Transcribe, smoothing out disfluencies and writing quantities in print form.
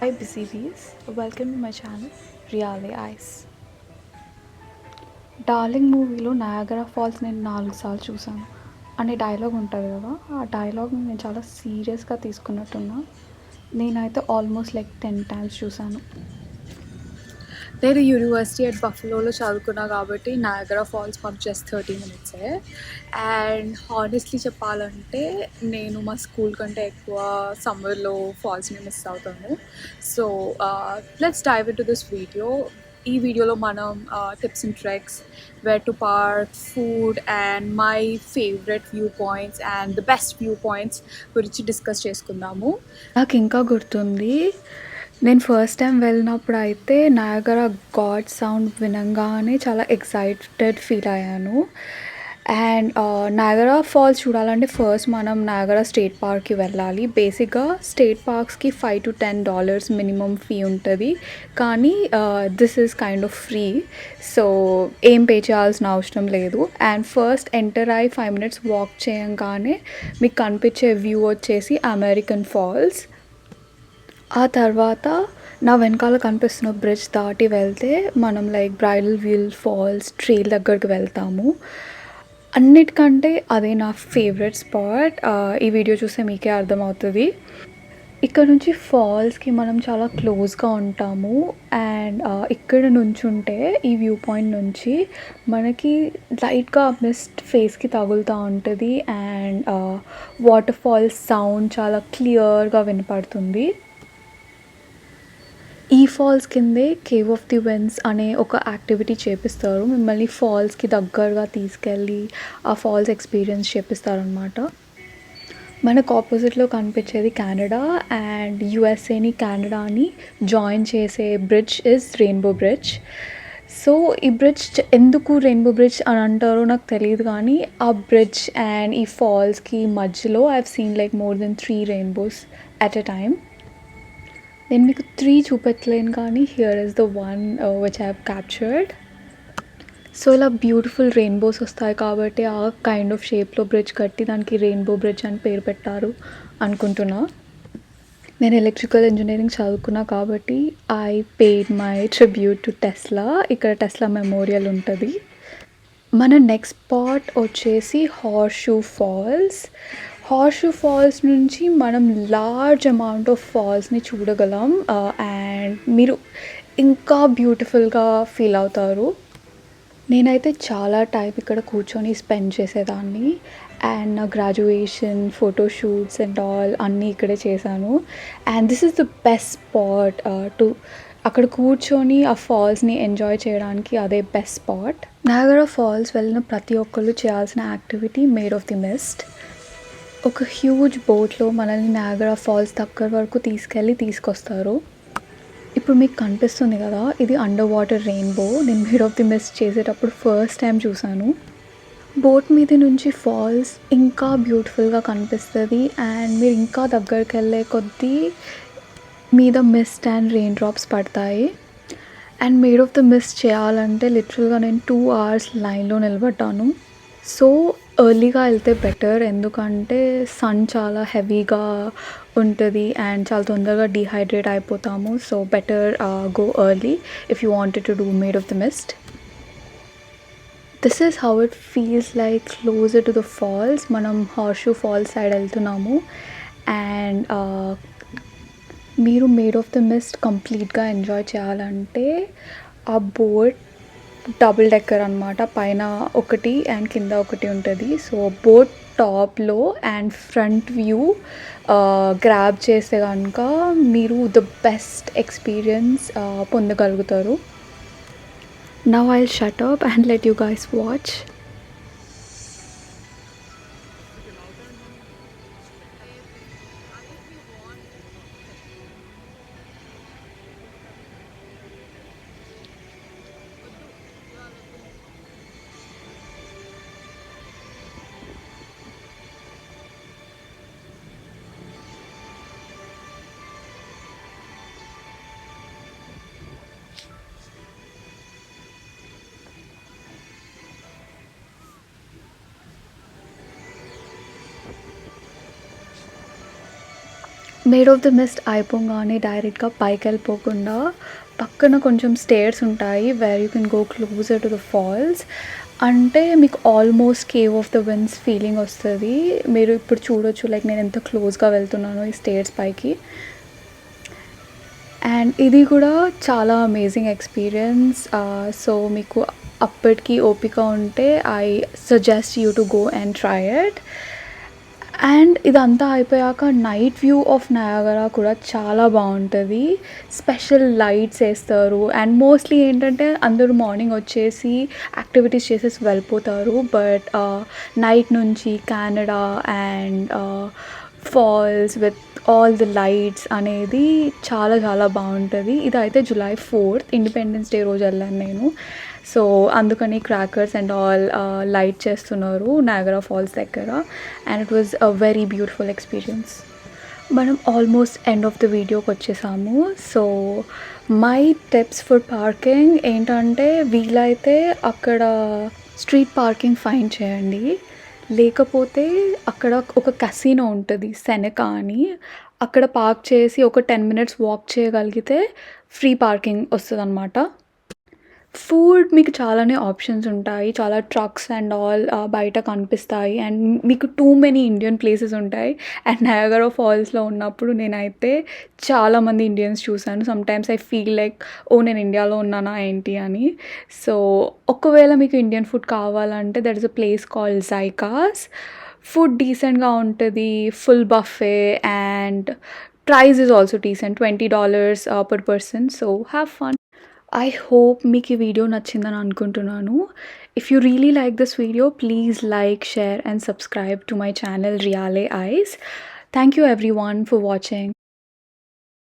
Hi busy bees, welcome to my channel Reale Eyes. Darling మూవీలో Niagara falls నేను 4 సార్లు చూసాను అనే డైలాగ్ ఉంటుంది కదా, ఆ డైలాగ్ని నేను చాలా సీరియస్గా తీసుకున్నట్టున్నా. నేనైతే ఆల్మోస్ట్ లైక్ 10 టైమ్స్ చూసాను. నేను యూనివర్సిటీ అట్ బఫలోలో చదువుకున్నా కాబట్టి నయాగరా ఫాల్స్ మాకు జస్ట్ 30 మినిట్సే. అండ్ హానెస్ట్లీ చెప్పాలంటే నేను మా స్కూల్ కంటే ఎక్కువ సమ్మర్లో ఫాల్స్ని మిస్ అవుతాను. So let's dive into this video. ఈ వీడియోలో మనం tips and tricks, where to park, food and my favourite view points and the best view points గురించి డిస్కస్ చేసుకుందాము. నాకు ఇంకా గుర్తుంది, నేను ఫస్ట్ టైం వెళ్ళినప్పుడు అయితే నయాగరా గాడ్ సౌండ్ వినంగానే చాలా ఎక్సైటెడ్ ఫీల్ అయ్యాను. అండ్ నయాగరా ఫాల్స్ చూడాలంటే ఫస్ట్ మనం నయాగరా స్టేట్ పార్క్కి వెళ్ళాలి. బేసిక్గా స్టేట్ పార్క్స్కి $5 to $10 మినిమం ఫీ ఉంటుంది, కానీ this is kind of free. So ఏం పే చేయాల్సిన అవసరం లేదు. అండ్ ఫస్ట్ ఎంటర్ అయ్యి 5 minutes వాక్ చేయంగానే మీకు కనిపించే వ్యూ వచ్చేసి అమెరికన్ ఫాల్స్. ఆ తర్వాత నా వెనకాల కనిపిస్తున్న బ్రిడ్జ్ దాటి వెళ్తే మనం like bridal veil falls trail దగ్గరికి వెళ్తాము. అన్నిటికంటే అదే నా ఫేవరెట్ స్పాట్. ఈ వీడియో చూస్తే మీకే అర్థమవుతుంది. ఇక్కడ నుంచి ఫాల్స్కి మనం చాలా క్లోజ్గా ఉంటాము. అండ్ ఇక్కడ నుంచుంటే ఈ వ్యూ పాయింట్ నుంచి మనకి లైట్గా మిస్ట్ ఫేస్కి తగులుతూ ఉంటుంది. అండ్ వాటర్ ఫాల్స్ సౌండ్ చాలా క్లియర్గా వినపడుతుంది. ఈ ఫాల్స్ కిందే కేవ్ ఆఫ్ ది విండ్స్ అనే ఒక యాక్టివిటీ చేపిస్తారు. మిమ్మల్ని ఫాల్స్కి దగ్గరగా తీసుకెళ్ళి ఆ ఫాల్స్ ఎక్స్పీరియన్స్ చేపిస్తారనమాట. మనకు ఆపోజిట్లో కనిపించేది కెనడా, అండ్ యుఎస్ఏని కెనడాని జాయిన్ చేసే bridge is rainbow bridge. So ఈ బ్రిడ్జ్ ఎందుకు రెయిన్బో బ్రిడ్జ్ అని అంటారో నాకు తెలియదు, కానీ ఆ బ్రిడ్జ్ అండ్ ఈ ఫాల్స్కి మధ్యలో I have seen like more than 3 rainbows at a time. నేను మీకు 3 చూపెట్టలేను, కానీ here is the one which I have captured. So ఇలా బ్యూటిఫుల్ రెయిన్బోస్ వస్తాయి కాబట్టి ఆ కైండ్ ఆఫ్ షేప్లో బ్రిడ్జ్ కట్టి దానికి రెయిన్బో బ్రిడ్జ్ అని పేరు పెట్టారు అనుకుంటున్నా. నేను ఎలక్ట్రికల్ ఇంజనీరింగ్ చదువుకున్నా కాబట్టి I paid my tribute to Tesla. ఇక్కడ టెస్లా మెమోరియల్ ఉంటుంది. మన నెక్స్ట్ స్పాట్ వచ్చేసి హార్స్ షూ ఫాల్స్ నుంచి మనం లార్జ్ అమౌంట్ ఆఫ్ ఫాల్స్ని చూడగలం. అండ్ మీరు ఇంకా బ్యూటిఫుల్గా ఫీల్ అవుతారు. నేనైతే చాలా టైం ఇక్కడ కూర్చొని స్పెండ్ చేసేదాన్ని. అండ్ నా గ్రాడ్యుయేషన్ ఫోటోషూట్స్ అండ్ ఆల్ అన్నీ ఇక్కడే చేశాను. And this is the best spot to అక్కడ కూర్చొని ఆ ఫాల్స్ని ఎంజాయ్ చేయడానికి అదే బెస్ట్ స్పాట్. నయాగరా ఫాల్స్ వెళ్ళిన ప్రతి ఒక్కళ్ళు చేయాల్సిన activity maid of the mist. ఒక హ్యూజ్ బోట్లో మనల్ని నయాగరా ఫాల్స్ దగ్గర వరకు తీసుకొస్తారు. ఇప్పుడు మీకు కనిపిస్తుంది కదా, ఇది అండర్ వాటర్ రెయిన్బో. నేను మేడ్ ఆఫ్ ది మిస్ట్ చేసేటప్పుడు ఫస్ట్ టైం చూసాను. బోట్ మీద నుంచి ఫాల్స్ ఇంకా బ్యూటిఫుల్గా కనిపిస్తుంది. అండ్ మీరు ఇంకా దగ్గరికి వెళ్ళే కొద్దీ మీద మిస్ట్ అండ్ రెయిన్ డ్రాప్స్ పడతాయి. And maid of the mist చేయాలంటే లిటరల్గా నేను 2 hours లైన్లో నిలబడ్డాను. సో ఎర్లీగా వెళ్తే బెటర్, ఎందుకంటే సన్ చాలా హెవీగా ఉంటుంది అండ్ చాలా తొందరగా డీహైడ్రేట్ అయిపోతాము. So better go early if you wanted to do maid of the mist. This is how it feels like closer to the falls. మనం హార్షూ ఫాల్స్ సైడ్ వెళ్తున్నాము. అండ్ మీరు మేడ్ ఆఫ్ ద మిస్ట్ కంప్లీట్గా enjoy చేయాలంటే ఆ boat double decker అనమాట. పైన ఒకటి and కింద ఒకటి ఉంటుంది. సో బోట్ టాప్లో అండ్ ఫ్రంట్ వ్యూ గ్రాబ్ చేస్తే కనుక మీరు ద బెస్ట్ ఎక్స్పీరియన్స్ పొందగలుగుతారు. Now I will shut up and let you guys watch. Maid of the mist అయిపోగానే డైరెక్ట్‌గా పైకెళ్ళిపోకుండా పక్కన కొంచెం స్టేర్స్ ఉంటాయి. Where you can go closer to the falls. అంటే మీకు almost cave of the winds feeling వస్తది. మీరు ఇప్పుడు చూడొచ్చు లైక్ నేను ఎంత క్లోజ్‌గా వెళ్తున్నానో ఈ స్టేర్స్ పైకి. అండ్ ఇది కూడా చాలా అమేజింగ్ ఎక్స్‌పీరియన్స్. సో మీకు అప్పటికి ఓపిక ఉంటే I suggest you to go and try it. And ఇదంతా అయిపోయాక నైట్ వ్యూ ఆఫ్ నయాగరా కూడా చాలా బాగుంటుంది. స్పెషల్ లైట్స్ వేస్తారు అండ్ మోస్ట్లీ ఏంటంటే అందరూ మార్నింగ్ వచ్చేసి యాక్టివిటీస్ చేసేసి వెళ్ళిపోతారు. బట్ నైట్ నుంచి Canada and falls with all the lights అనేది చాలా చాలా బాగుంటుంది. ఇదైతే July 4th ఇండిపెండెన్స్ డే రోజు వెళ్ళాను నేను. సో అందుకని క్రాకర్స్ అండ్ ఆల్ లైట్ చేస్తున్నారు నయాగరా ఫాల్స్ దగ్గర. And it was a very beautiful experience. మనం ఆల్మోస్ట్ ఎండ్ ఆఫ్ ద వీడియోకి వచ్చేసాము. So my tips for parking ఏంటంటే వీలైతే అక్కడ స్ట్రీట్ పార్కింగ్ ఫైండ్ చేయండి. లేకపోతే అక్కడ ఒక కసినో ఉంటుంది సెనెకా అని. అక్కడ పార్క్ చేసి ఒక 10 మినిట్స్ వాక్ చేయగలిగితే ఫ్రీ పార్కింగ్ వస్తదనమాట. ఫుడ్ మీకు చాలానే ఆప్షన్స్ ఉంటాయి. చాలా ట్రక్స్ అండ్ ఆల్ బయట కనిపిస్తాయి. అండ్ మీకు టూ మెనీ ఇండియన్ ప్లేసెస్ ఉంటాయి. అండ్ నయాగరా ఫాల్స్‌లో ఉన్నప్పుడు నేనైతే చాలామంది ఇండియన్స్ చూసాను. సమ్‌టైమ్స్ ఐ ఫీల్ లైక్ నేను ఇండియాలో ఉన్నానా ఏంటి అని. సో ఒకవేళ మీకు ఇండియన్ ఫుడ్ కావాలంటే that is a place called Zaikas. Food డీసెంట్‌గా ఉంటది. Full buffet and price is also decent. $20 per person. So have fun. I hope మీకు ఈ వీడియో నచ్చిందని అనుకుంటున్నాను. If you really like this video please like, share and subscribe to my channel రియాలే ఐస్. Thank you everyone for watching.